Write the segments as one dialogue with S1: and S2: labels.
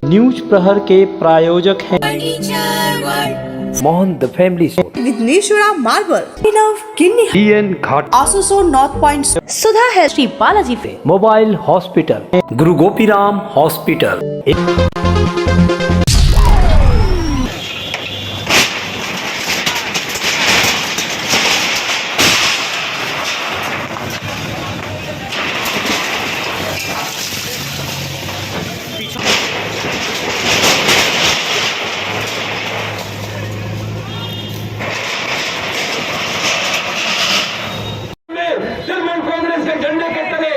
S1: News प्रहर के प्रायोजक हैं Mohan the family
S2: Vighneshwara marble,
S1: DN Ghat,
S2: Asansol north point,
S3: सुधा है श्री बालाजी पे,
S1: मोबाइल हॉस्पिटल, गुरु गोपीराम हॉस्पिटल।
S4: चेयरमैन कांग्रेस के झंडे के तले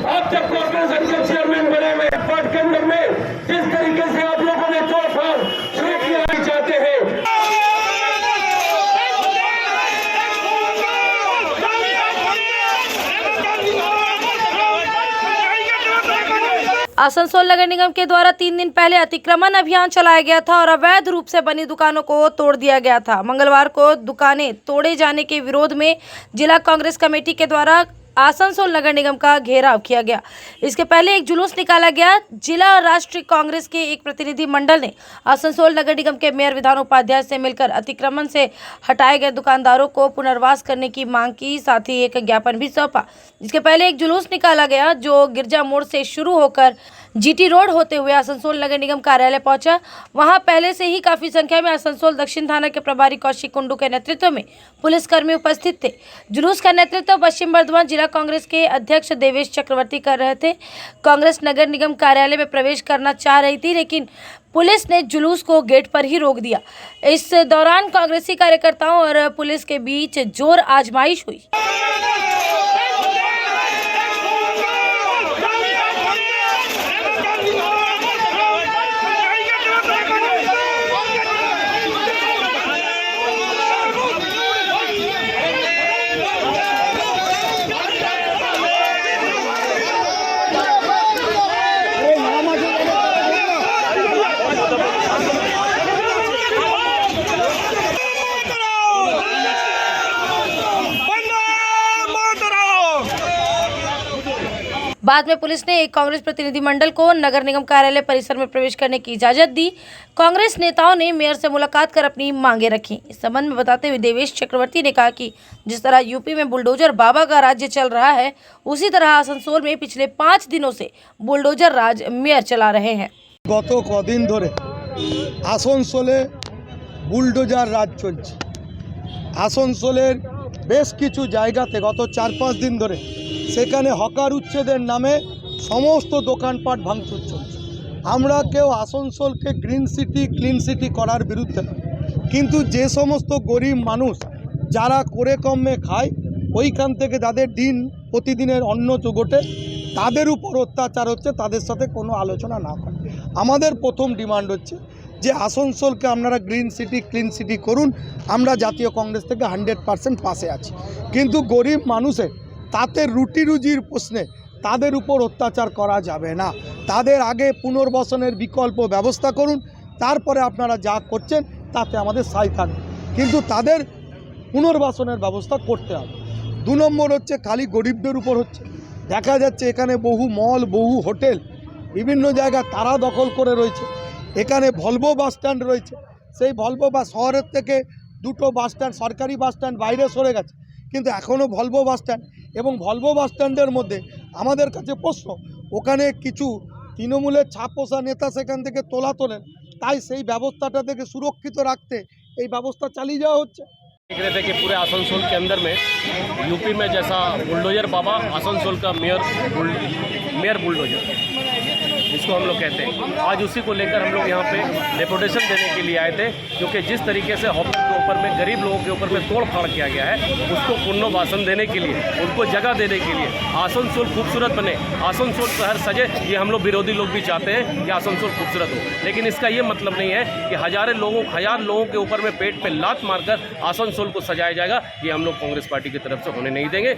S4: आप जब कॉर्पोरेशन के चेयरमैन बने हुए पार्ट के अंदर में जिस तरीके से आप लोगों ने तोड़फोड़ शुरू किया चाहते हैं।
S3: आसनसोल नगर निगम के द्वारा 3 दिन पहले अतिक्रमण अभियान चलाया गया था और अवैध रूप से बनी दुकानों को तोड़ दिया गया था। मंगलवार को दुकानें तोड़े जाने के विरोध में जिला कांग्रेस कमेटी के द्वारा आसनसोल नगर निगम का घेराव किया गया। इसके पहले एक जुलूस निकाला गया। जिला और राष्ट्रीय कांग्रेस के एक प्रतिनिधि मंडल ने आसनसोल नगर निगम के मेयर विधान उपाध्याय से मिलकर अतिक्रमण से हटाए गए दुकानदारों को पुनर्वास करने की मांग की, साथ ही एक ज्ञापन भी सौंपा। इसके पहले एक जुलूस निकाला गया जो गिरजा मोड़ से शुरू होकर GT रोड होते हुए आसनसोल नगर निगम कार्यालय पहुंचा। वहां पहले से ही काफी संख्या में आसनसोल दक्षिण थाना के प्रभारी कौशिक कुंडू के नेतृत्व में पुलिसकर्मी उपस्थित थे। जुलूस का नेतृत्व पश्चिम बर्धमान जिला कांग्रेस के अध्यक्ष देवेश चक्रवर्ती कर रहे थे। कांग्रेस नगर निगम कार्यालय में प्रवेश करना चाह रही थी, लेकिन पुलिस ने जुलूस को गेट पर ही रोक दिया। इस दौरान कांग्रेसी कार्यकर्ताओं और पुलिस के बीच जोर आजमाइश हुई। बाद में पुलिस ने एक कांग्रेस प्रतिनिधिमंडल को नगर निगम कार्यालय परिसर में प्रवेश करने की इजाजत दी। कांग्रेस नेताओं ने मेयर से मुलाकात कर अपनी मांगे रखी। इस संबंध में बताते हुए देवेश चक्रवर्ती ने कहा कि जिस तरह यूपी में बुलडोजर बाबा का राज्य चल रहा है, उसी तरह आसनसोल में पिछले 5 दिनों से बुलडोजर राज मेयर चला रहे हैं।
S5: गत कदिन धरे आसनसोले बुलडोजर राज चलছে। आसनसोलेर बेश किछु जायगाते गत 4-5 दिन धरे सेखाने हकार उच्छेदेर नामे समस्त दोकानपाट भांगचुर चलছে। आमरा केउ आसनसोलके ग्रीन सिटी क्लिन सिटी करार बिरुद्धे ना, किन्तु जे समस्त गरीब मानुष जारा करे कमे खाय ओइखान थेके जादेर दिन प्रतिदिनेर अन्न जोगोटे तादेर उपर अत्याचार होच्छे, तादेर साथे कोनो आलोचना ना करे। आमादेर प्रथम डिमांड होच्छे जे आसनसोलके आपनारा ग्रीन सिटी क्लिन सिटी करुन। आमरा जातीय कांग्रेस थेके 100% पाशे आछि, किन्तु गरीब मानुषेर ताते रुटी रुजिर प्रश्ने तादेर उपर अत्याचार करा जाबे ना। तादेर आगे पुनर्बासनेर विकल्प व्यवस्था करुन, तारपरे आपनारा जा करछेन ताते आमादेर साई थाकबे, किन्तु तादेर पुनर्बासनेर व्यवस्था करते हबे। 2 नम्बर होच्छे खाली गरीबदेर उपर होच्छे। देखा जाच्छे एखाने बहु मल बहु होटेल विभिन्न जायगाय तारा दखल करे रयेछे। एखाने भलभो बास स्टैंड रयेछे, सेई भलभो बास शहरेर थेके 2টো बास स्टैंड सरकारी बास स्टैंड बाइरे सरे गेछे, किन्तु एखोनो भलभो बास स्टैंड एबं भलभो बास स्टैंडेर मध्ये आमादेर काछे प्रश्न ओखाने किछु तृणमूलेर छापोषा नेता सेखान थेके तोला तोलेन, ताई सेई व्यवस्थाटाके सुरक्षित राखते एई व्यवस्था चालिये जाওয়া হচ্ছে।
S6: देख रहे थे कि पूरे आसनसोल के अंदर में यूपी में जैसा बुलडोजर बाबा, आसनसोल का मेयर बुलडोजर जिसको हम लोग कहते हैं, आज उसी को लेकर हम लोग यहाँ पे डेपुटेशन देने के लिए आए थे, क्योंकि जिस तरीके से हॉस्पिटल के ऊपर में गरीब लोगों के ऊपर में तोड़ फाड़ किया गया है, उसको पुनर्वासन देने के लिए, उनको जगह देने के लिए, आसनसोल खूबसूरत बने, आसनसोल शहर सजे, ये हम लोग विरोधी लोग भी चाहते हैं कि आसनसोल खूबसूरत हो। लेकिन इसका ये मतलब नहीं है कि हजार लोगों के ऊपर में पेट पे लात मारकर आसनसोल को सजाया जाएगा। ये हम लोग कांग्रेस पार्टी की तरफ से होने नहीं देंगे।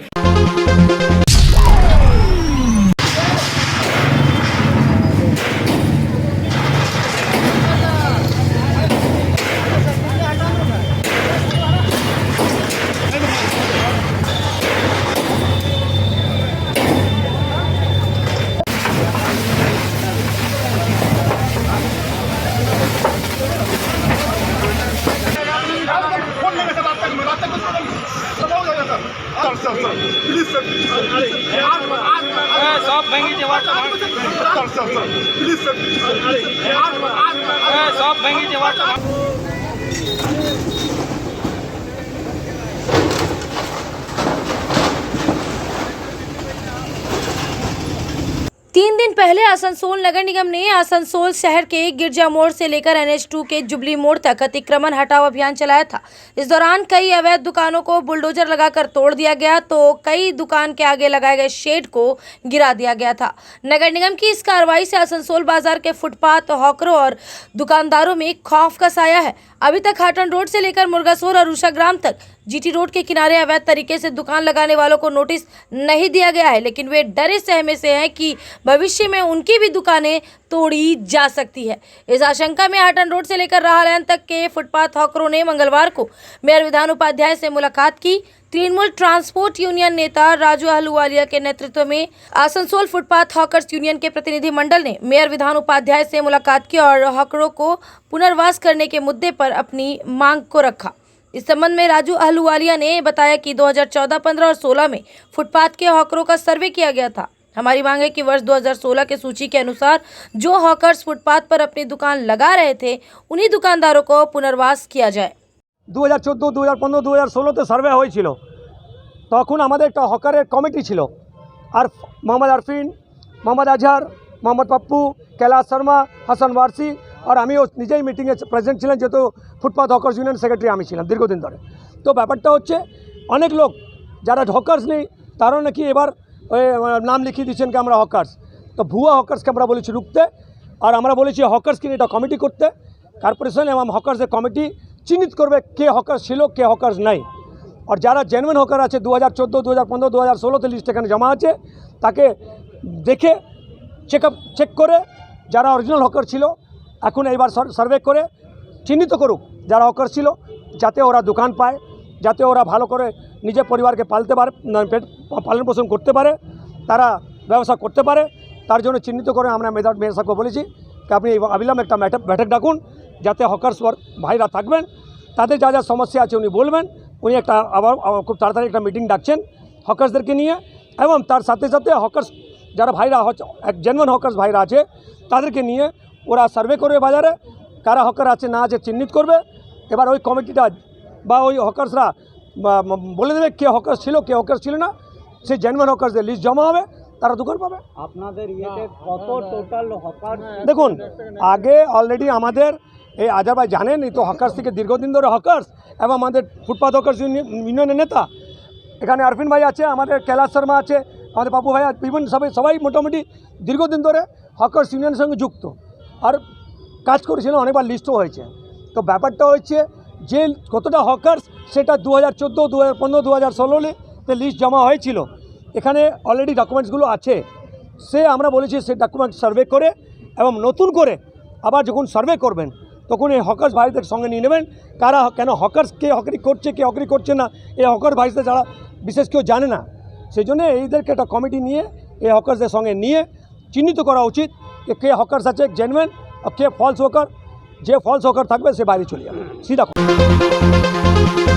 S3: तीन दिन पहले आसनसोल नगर निगम ने आसनसोल शहर के गिरजा मोड़ से लेकर NH2 के जुबली मोड़ तक अतिक्रमण हटाओ अभियान चलाया था। इस दौरान कई अवैध दुकानों को बुलडोजर लगाकर तोड़ दिया गया तो कई दुकान के आगे लगाए गए शेड को गिरा दिया गया था। नगर निगम की इस कार्रवाई से आसनसोल बाजार के फुटपाथ, हॉकरों और दुकानदारों में खौफ का साया है। अभी तक हाटन रोड से लेकर मुर्गासोर और उषाग्राम तक GT रोड के किनारे अवैध तरीके से दुकान लगाने वालों को नोटिस नहीं दिया गया है, लेकिन वे डरे सहमे से हैं कि भविष्य में उनकी भी दुकानें तोड़ी जा सकती है। इस आशंका में हाटन रोड से लेकर राहलैन तक के फुटपाथ हॉकरों ने मंगलवार को मेयर विधान उपाध्याय से मुलाकात की। तृणमूल ट्रांसपोर्ट यूनियन नेता राजू अहलूवालिया के नेतृत्व में आसनसोल फुटपाथ हॉकर्स यूनियन के प्रतिनिधि मंडल ने मेयर विधान उपाध्याय से मुलाकात की और हॉकरों को पुनर्वास करने के मुद्दे पर अपनी मांग को रखा। इस संबंध में राजू अहलूवालिया ने बताया कि 2014, 15 और 16 में फुटपाथ के हॉकरों का सर्वे किया गया था। हमारी मांग है कि वर्ष 2016 के सूची के अनुसार जो हॉकर्स फुटपाथ पर अपनी दुकान लगा रहे थे उन्हीं दुकानदारों को पुनर्वास किया जाए।
S5: 2014, 2015, 2016 সার্ভে হয়েছিল, তখন আমাদের একটা হকারের কমিটি ছিল। আর মোহাম্মদ আরফিন, মোহাম্মদ আজহার, মোহাম্মদ পাপ্পু, कैलाश शर्मा, হাসান ওয়ারসি আর আমিও নিজেই মিটিংয়ে প্রেজেন্ট ছিলাম, যেহেতু ফুটপাথ হকার্স ইউনিয়ন সেক্রেটারি আমি ছিলাম দীর্ঘদিন ধরে। তো ব্যাপারটা হচ্ছে অনেক লোক যারা হকার্স নেই তারাও নাকি এবার নাম লিখিয়ে দিচ্ছেন কি আমরা হকার্স। তো ভুয়া হকার্সকে আমরা বলেছি রুখতে, আর আমরা বলেছি হকার্সকে নিয়ে এটা কমিটি করতে। কর্পোরেশন এবং হকার্সের কমিটি চিহ্নিত করবে কে হকার্স ছিল, কে হকার্স নাই। আর যারা জেনুইন হকার আছে 2014, 2015, 2016 লিস্ট এখানে জমা আছে, তাকে দেখে চেক করে যারা অরিজিনাল হকার ছিল এখন এইবার সার্ভে করে চিহ্নিত করুক যারা হকার ছিল, যাতে ওরা দোকান পায়, যাতে ওরা ভালো করে নিজের পরিবারকে পালতে পারে, পেট পালন পোষণ করতে পারে, তারা ব্যবসা করতে পারে। তার জন্য চিহ্নিত করে আমরা মেয়র সাহেবকে বলেছি कि আপনি অবিলম্বে একটা बैठक ডাকুন, যাতে হকার্স ভাইরা থাকবেন, তাদের যা যা সমস্যা আছে উনি বলবেন। উনি একটা আবার খুব তাড়াতাড়ি একটা মিটিং ডাকছেন হকার্সদেরকে নিয়ে, এবং তার সাথে সাথে হকার্স যারা ভাইরা এক জেনুইন হকার্স ভাইরা আছে তাদেরকে নিয়ে ওরা সার্ভে করবে, বাজারে কারা হকার আছে না আছে চিহ্নিত করবে। এবার ওই কমিটিটা বা ওই হকার্সরা বলে দেবে কে হকার্স ছিল, কে হকার্স ছিল না। সেই জেনুইন হকার্সদের লিস্ট জমা হবে, তারা দোকান পাবে। আপনাদের ইয়েতে কত টোটাল হকার? দেখুন, আগে অলরেডি আমাদের এই আজহার ভাই জানেন, এই তো হকার্স থেকে দীর্ঘদিন ধরে হকার্স, এবং আমাদের ফুটপাথ হকার্স ইউনিয়নের নেতা এখানে আরফিন ভাই আছে, আমাদের कैलाश শর্মা আছে, আমাদের পাপু ভাই, বিভিন্ন সবাই মোটামুটি দীর্ঘদিন ধরে হকার্স ইউনিয়নের সঙ্গে যুক্ত আর কাজ করেছিল, অনেকবার লিস্টও হয়েছে। তো ব্যাপারটা হচ্ছে যে কতটা হকার্স সেটা 2014, 2015, 2016তে লিস্ট জমা হয়েছিল, এখানে অলরেডি ডকুমেন্টসগুলো আছে। সে আমরা বলেছি সে ডকুমেন্ট সার্ভে করে এবং নতুন করে আবার যখন সার্ভে করবেন তখন এই হকার্স ভাইদের সঙ্গে নিয়ে নেবেন, কারা কেন হকার্স কে হকারি করছে, কে হকারি করছে না, এই হকার ভাইদের যারা বিশেষ কেউ জানে না। সেই জন্য এইদেরকে একটা কমিটি নিয়ে এই হকার্সদের সঙ্গে নিয়ে চিহ্নিত করা উচিত যে কে হকার্স আছে জেনুইন আর কে ফলস হকার। যে ফলস হকার থাকবে সে বাইরে চলে যাবে सीधा।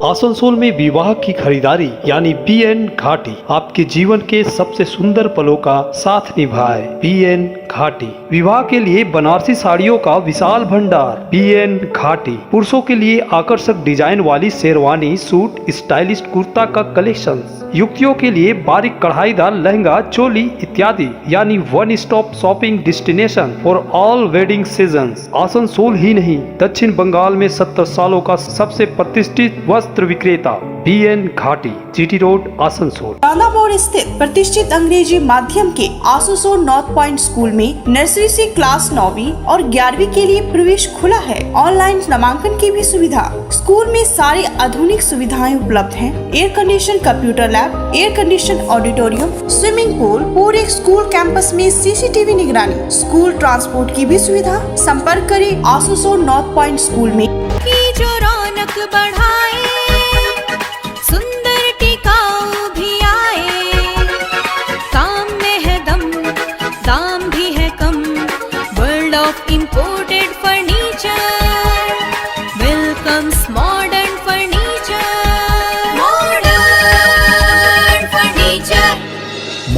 S1: आसनसोल में विवाह की खरीदारी यानी BN घाटी आपके जीवन के सबसे सुंदर पलों का साथ निभाए। BN घाटी विवाह के लिए बनारसी साड़ियों का विशाल भंडार। BN घाटी पुरुषों के लिए आकर्षक डिजाइन वाली शेरवानी, सूट, स्टाइलिश कुर्ता का कलेक्शन, युवतियों के लिए बारीक कढ़ाईदार लहंगा, चोली इत्यादि, यानी one stop shopping destination for all wedding seasons. Asansol ही नहीं, दक्षिण बंगाल में 70 सालों का सबसे प्रतिष्ठित वस्त्र विक्रेता BN घाटी, GT रोड, आसनसोल।
S2: चांदा मोड़ स्थित प्रतिष्ठित अंग्रेजी माध्यम के आसनसोल नॉर्थ पॉइंट स्कूल में नर्सरी से क्लास 9वीं और 11वीं के लिए प्रवेश खुला है। ऑनलाइन नामांकन की भी सुविधा। स्कूल में सारी आधुनिक सुविधाएं उपलब्ध हैं। Air condition computer lab, air condition auditorium, swimming pool, पूरे स्कूल कैंपस में CCTV निगरानी, स्कूल ट्रांसपोर्ट की भी सुविधा। संपर्क करें आसनसोल नॉर्थ पॉइंट स्कूल में।
S7: की जो रौनक बढ़ाए, सुंदर टिकाऊ भी आए, काम में है दम, दाम भी है कम, world of imported furniture, welcomes modern furniture, modern furniture.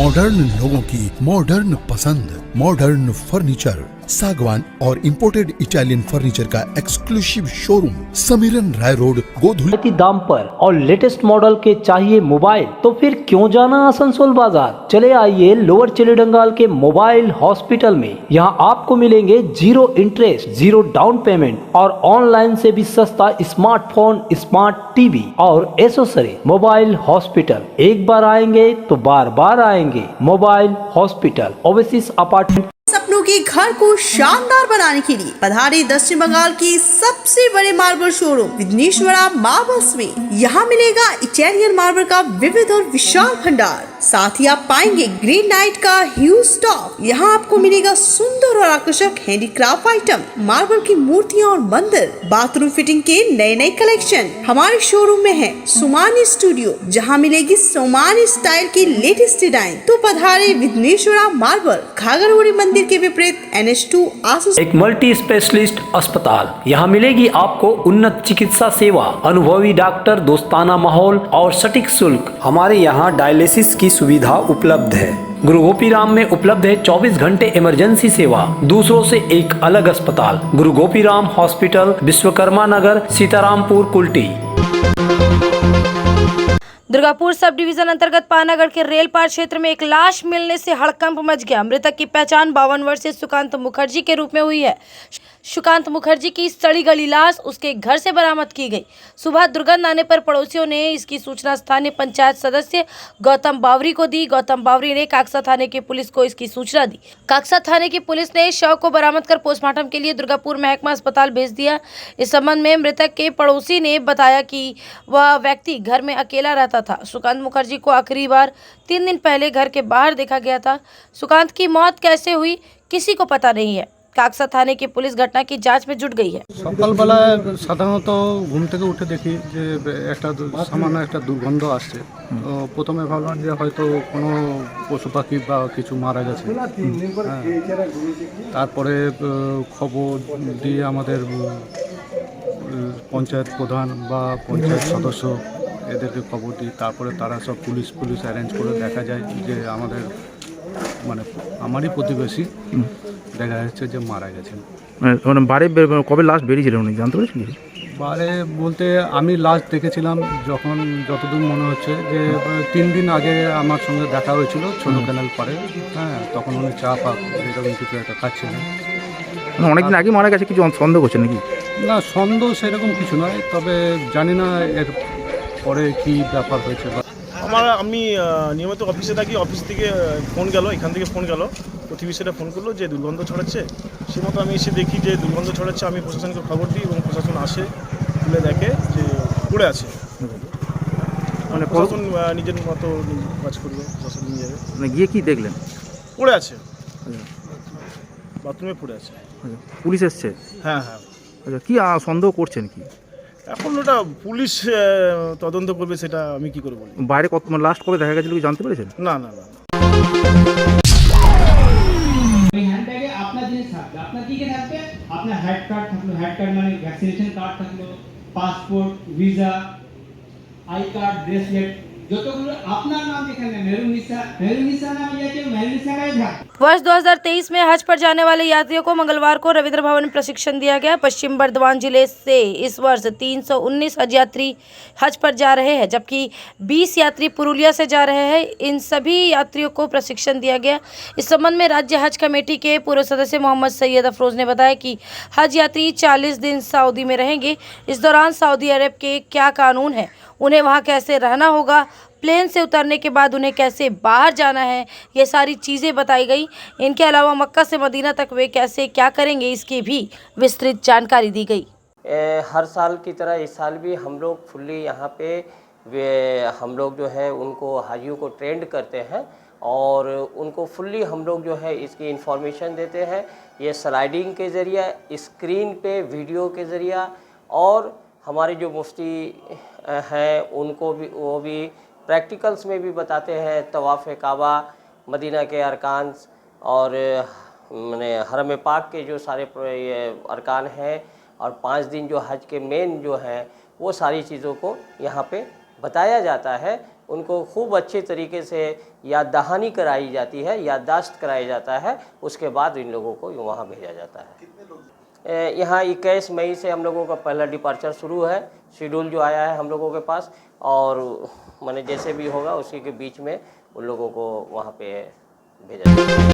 S8: Modern लोगों की मॉडर्न पसंद, मॉडर्न फर्नीचर, सागवान और इंपोर्टेड इटालियन फर्नीचर का exclusive showroom, Samiran Rai road, Godhuli.
S1: की दाम पर और लेटेस्ट मॉडल के चाहिए मोबाइल, तो फिर क्यों जाना आसनसोल बाजार। चले आइए लोअर चिलीडंगाल के मोबाइल हॉस्पिटल में। यहाँ आपको मिलेंगे 0 इंटरेस्ट, 0 डाउन पेमेंट और ऑनलाइन से भी सस्ता स्मार्टफोन, स्मार्ट टीवी और एसेसरी। मोबाइल हॉस्पिटल, एक बार आएंगे तो बार बार आएंगे। Mobile hospital, Oasis apartment.
S2: सपनों के घर को शानदार बनाने के लिए पधारे दक्षिण बंगाल की सबसे बड़े मार्बल शोरूम विघ्नेश्वरा मार्बल्स में। यहाँ मिलेगा इटालियन मार्बल का विविध और विशाल भंडार, साथ ही आप पाएंगे ग्रेनाइट का ह्यूज स्टॉक। यहाँ आपको मिलेगा सुंदर और आकर्षक हैंडीक्राफ्ट आइटम, मार्बल की मूर्तियाँ और मंदिर, बाथरूम फिटिंग के नए नए कलेक्शन। हमारे शोरूम में है सोमानी स्टूडियो, जहाँ मिलेगी सोमानी स्टाइल की लेटेस्ट डिजाइन। तो पधारे विघ्नेश्वरा मार्बल, घाघरगुड़ी मंदिर के विपरीत NH2 आसुस।
S1: एक मल्टी स्पेशलिस्ट अस्पताल, यहाँ मिलेगी आपको उन्नत चिकित्सा सेवा, अनुभवी डॉक्टर, दोस्ताना माहौल और सटीक शुल्क। हमारे यहाँ डायलिसिस की सुविधा उपलब्ध है। गुरु गोपीराम में उपलब्ध है 24 घंटे इमरजेंसी सेवा, दूसरों से एक अलग अस्पताल। गुरु गोपीराम हॉस्पिटल, विश्वकर्मा नगर, सीतारामपुर, कुल्टी।
S3: दुर्गापुर सब डिवीजन अंतर्गत पानागढ़ के रेलपार क्षेत्र में एक लाश मिलने से हड़कंप मच गया। मृतक की पहचान 52 वर्षीय सुकांत मुखर्जी के रूप में हुई है। सुकांत मुखर्जी की सड़ी गली लाश उसके घर से बरामद की गई। सुबह दुर्गंध आने पर पड़ोसियों ने इसकी सूचना स्थानीय पंचायत सदस्य गौतम बावरी को दी। गौतम बावरी ने काकसा थाने की पुलिस को इसकी सूचना दी। काकसा थाने की पुलिस ने शव को बरामद कर पोस्टमार्टम के लिए दुर्गापुर महकमा अस्पताल भेज दिया। इस संबंध में मृतक के पड़ोसी ने बताया कि वह व्यक्ति घर में अकेला रहता था। सुकांत मुखर्जी को आखिरी बार 3 दिन पहले घर के बाहर देखा गया था। सुकांत की मौत कैसे हुई किसी को पता नहीं है। काकसा थाने की पुलिस घटना की जांच में जुट गई है।
S9: সকালবেলায় সাধারণত ঘুম থেকে উঠে দেখি যে সামান্য একটা দুর্গন্ধ আসছে। তো প্রথমে ভাবলাম যে হয়তো কোনো পশু পাখি বা কিছু মারা গেছে। তারপরে খবর দিয়ে আমাদের পঞ্চায়েত প্রধান বা পঞ্চায়েত সদস্য এদেরকে খবর দিই। তারপরে তারা সব পুলিশ অ্যারেঞ্জ করে দেখা যায় যে মানে আমারই প্রতিবেশী দেখা যাচ্ছে যে মারা গেছেন।
S10: মানে বাড়ি কবে লাস্ট বেরিয়েছিলেন উনি জানতে পেরেছেন?
S9: বারে বলতে আমি লাস্ট দেখেছিলাম যখন যতদূর মনে হচ্ছে যে 3 দিন আগে আমার সঙ্গে দেখা হয়েছিল ছোটো ক্যানেল পারে। হ্যাঁ, তখন উনি চা পাক এরকম কিছু একটা খাচ্ছিলেন।
S10: অনেকদিন আগে মারা গেছে, কিছু সন্দেহ করছেন নাকি?
S9: না, সন্দেহ সেরকম কিছু নয়, তবে জানি না এর পরে কী ব্যাপার হয়েছে।
S11: আমি নিয়মিত অফিসে থাকি, অফিস থেকে ফোন গেল, এখান থেকে ফোন গেল, প্রতিবেশীরা ফোন করলো যে দুর্গন্ধ ছড়াচ্ছে। সে মতো আমি এসে দেখি যে দুর্গন্ধ ছড়াচ্ছে। আমি প্রশাসনকে খবর দিই এবং প্রশাসন আসে, তুলে দেখে যে পড়ে আছে। মানে প্রশাসন নিজের মতো কাজ করবে, প্রশাসন নিয়ে যাবে।
S10: মানে গিয়ে কি দেখলেন?
S11: পড়ে আছে, বাথরুমে পড়ে আছে।
S10: পুলিশ এসছে?
S11: হ্যাঁ হ্যাঁ।
S10: আচ্ছা, কি সন্দেহ করছেন কি?
S11: এখন ওটা পুলিশ তদন্ত করবে, সেটা আমি কি করে বলি।
S10: বাইরে কত লাস্ট কবে দেখা গেছিল কি জানতে পেরেছেন?
S11: না না না।
S12: হ্যান্ডব্যাগে আপনার জিনিস থাকবে, আপনার কি কি থাকবে? আপনার হেড কার্ড থাকলো, হেড কার্ড মানে ভ্যাকসিনেশন কার্ড থাকলো, passport, visa, I card, bracelet, যতগুলো আপনার নাম এখানে মেহরুনিसा नाम ये कि मेहरुनिसा का था।
S3: वर्ष 2023 में हज पर जाने वाले यात्रियों को मंगलवार को रविंद्र भवन में प्रशिक्षण दिया गया। पश्चिम बर्धमान जिले से इस वर्ष 319 हज यात्री हज पर जा रहे हैं, जबकि 20 यात्री पुरुलिया से जा रहे हैं। इन सभी यात्रियों को प्रशिक्षण दिया गया। इस संबंध में राज्य हज कमेटी के पूर्व सदस्य मोहम्मद सैयद अफरोज ने बताया कि हज यात्री 40 दिन सऊदी में रहेंगे। इस दौरान सऊदी अरब के क्या कानून है, उन्हें वहाँ कैसे रहना होगा, प्लेन से उतरने के बाद उन्हें कैसे बाहर जाना है, ये सारी चीज़ें बताई गई। इनके अलावा मक्का से मदीना तक वे कैसे क्या करेंगे, इसकी भी विस्तृत जानकारी दी गई।
S13: हर साल की तरह इस साल भी हम लोग फुल्ली यहाँ पे हम लोग जो है उनको हाजियों को ट्रेंड करते हैं और उनको फुल्ली हम लोग जो है इसकी इन्फॉर्मेशन देते हैं। ये स्लाइडिंग के ज़रिए, स्क्रीन पे वीडियो के ज़रिए, और हमारे जो मुफ्ती हैं उनको भी वो भी प्रैक्टिकल्स में भी बताते हैं। तवाफ़ काबा, मदीना के अरकान और मैंने हरम पाक के जो सारे अरकान हैं और 5 दिन जो हज के मेन जो हैं वो सारी चीज़ों को यहाँ पे बताया जाता है। उनको खूब अच्छे तरीके से याद दहानी कराई जाती है, याददाश्त कराया जाता है। उसके बाद इन लोगों को वहाँ भेजा जाता है। यहाँ 21 मई से हम लोगों का पहला डिपार्चर शुरू है, शेड्यूल जो आया है हम लोगों के पास, और माने जैसे भी होगा उसी के बीच में उन लोगों को वहाँ पे भेजा जाएगा।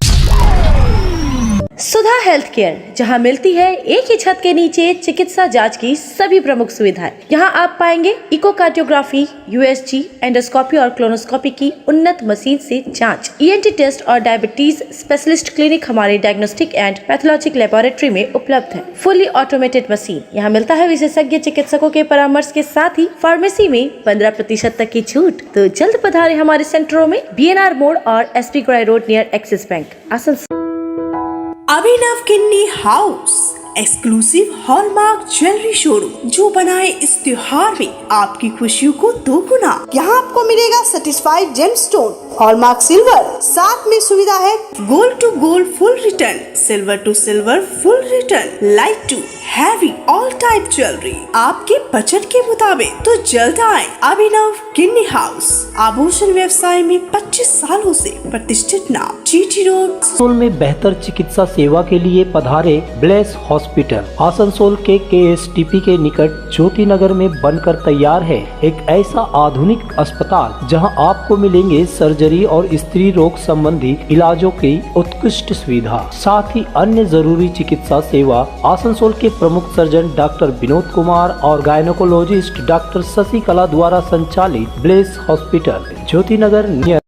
S3: सुधा हेल्थ केयर, जहां मिलती है एक ही छत के नीचे चिकित्सा जांच की सभी प्रमुख सुविधाएं। यहां आप पाएंगे इकोकार्डियोग्राफी, यूएसजी, एंडोस्कोपी और क्लोनोस्कोपी की उन्नत मशीन से जांच, ईएनटी टेस्ट और डायबिटीज स्पेशलिस्ट क्लिनिक हमारे डायग्नोस्टिक एंड पैथोलॉजिक लेबोरेटरी में उपलब्ध है। फुली ऑटोमेटेड मशीन, यहाँ मिलता है विशेषज्ञ चिकित्सकों के परामर्श के साथ ही फार्मेसी में 15% तक की छूट। तो जल्द पधारे हमारे सेंटरों में BNR मोड़ और SP ग्राई road near Axis bank, Asansol.
S2: Abhinav Kinni house, exclusive hallmark jewellery showroom जो बनाए इस त्योहार में आपकी खुशियों को दोगुना। यहाँ आपको मिलेगा सर्टिफाइड जेमस्टोन, हॉलमार्क सिल्वर, साथ में सुविधा है gold to gold full return, silver to silver full return, light to heavy all type jewellery आपके बजट के मुताबिक। तो जल्द आए अभिनव किन्नी हाउस, आभूषण व्यवसाय में 25 सालों से प्रतिष्ठित नाम, GT रोड,
S1: आसनसोल में बेहतर चिकित्सा सेवा के लिए पधारे ब्लेस हॉस्पिटल। आसनसोल के KSTP के निकट ज्योति नगर में बनकर तैयार है एक ऐसा आधुनिक अस्पताल जहां आपको मिलेंगे सर्जरी और स्त्री रोग संबंधी इलाजों की उत्कृष्ट सुविधा, साथ ही अन्य जरूरी चिकित्सा सेवा। आसनसोल के प्रमुख सर्जन डॉक्टर विनोद कुमार और गायनोकोलॉजिस्ट डॉक्टर शशिकला द्वारा संचालित ब्लेस हॉस्पिटल, ज्योति नगर नियर।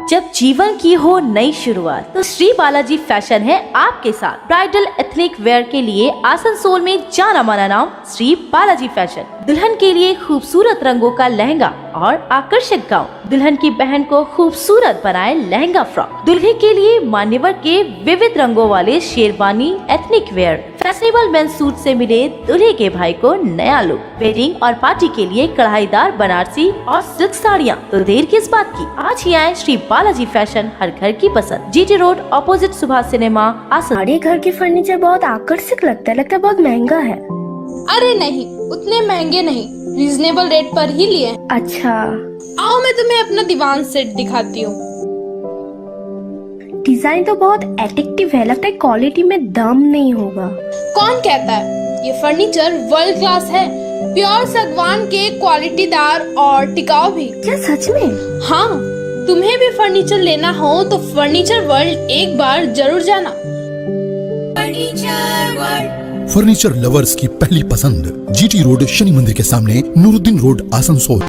S3: जब जीवन की हो नई शुरुआत तो श्री बालाजी फैशन है आपके साथ। ब्राइडल एथनिक वेयर के लिए आसनसोल में जाना माना नाम श्री बालाजी फैशन। दुल्हन के लिए खूबसूरत रंगों का लहंगा और आकर्षक गाउन, दुल्हन की बहन को खूबसूरत बनाए लहंगा फ्रॉक, दुल्हे के लिए मान्यवर के विविध रंगों वाले sherwani ethnic wear, fashionable mens suit से मिले दूल्हे के भाई को नया लुक, वेडिंग और पार्टी के लिए कढ़ाईदार बनारसी और सिल्क साड़ियाँ। तो देर किस बात की, आज ही आए श्री बालाजी फैशन, हर घर की पसंद, GT road opposite Subhash cinema, आसन।
S14: सारे घर के फर्नीचर बहुत आकर्षक लगता है बहुत महंगा है।
S15: अरे नहीं, उतने महंगे नहीं, रीजनेबल रेट पर ही लिए।
S14: अच्छा,
S15: आओ मैं तुम्हें अपना दीवान सेट दिखाती हूँ।
S14: डिजाइन तो बहुत एट्रैक्टिव है, लगता है क्वालिटी में दम नहीं होगा।
S15: कौन कहता है, ये फर्नीचर वर्ल्ड क्लास है, प्योर सागवान के, क्वालिटीदार और टिकाऊ भी।
S14: क्या सच में?
S15: हाँ, तुम्हें भी फर्नीचर लेना हो तो फर्नीचर वर्ल्ड एक बार जरूर जाना।
S8: फर्नीचर लवर्स की पहली पसंद, GT रोड शनि मंदिर के सामने, नूरुद्दीन रोड, आसनसोल।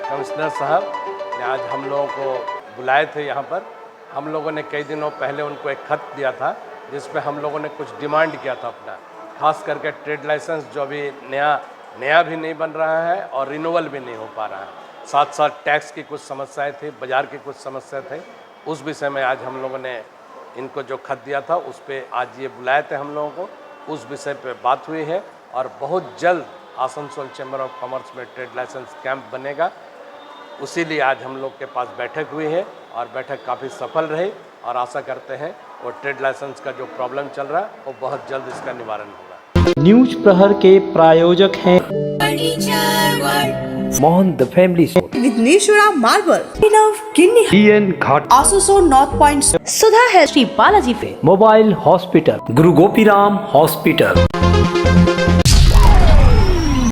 S6: कमिश्नर साहब ने आज हम लोगों को बुलाए थे यहाँ पर। हम लोगों ने कई दिनों पहले उनको एक खत दिया था जिस पे हम लोगों ने कुछ डिमांड किया था अपना, खास करके ट्रेड लाइसेंस जो अभी नया भी नहीं बन रहा है और रिन्यूअल भी नहीं हो पा रहा है, साथ साथ टैक्स की कुछ समस्याएं थी, बाज़ार की कुछ समस्या थे। उस विषय में आज हम लोगों ने इनको जो खत दिया था उस पर आज ये बुलाए थे हम लोगों को, उस विषय पे बात हुई है और बहुत जल्द आसनसोल चैम्बर ऑफ कॉमर्स में ट्रेड लाइसेंस कैंप बनेगा। उसी लिए आज हम लोग के पास बैठक हुई है और बैठक काफ़ी सफल रही और आशा करते हैं वो ट्रेड लाइसेंस का जो प्रॉब्लम चल रहा है वो बहुत जल्द इसका निवारण होगा।
S1: न्यूज प्रहर के प्रायोजक हैं Mohan the family
S2: Vighneshwara marble, Abhinav Kinni,
S1: BN Ghat,
S2: Asansol north point,
S3: सुधा है श्री बालाजी पे,
S1: मोबाइल हॉस्पिटल, गुरु गोपीराम हॉस्पिटल।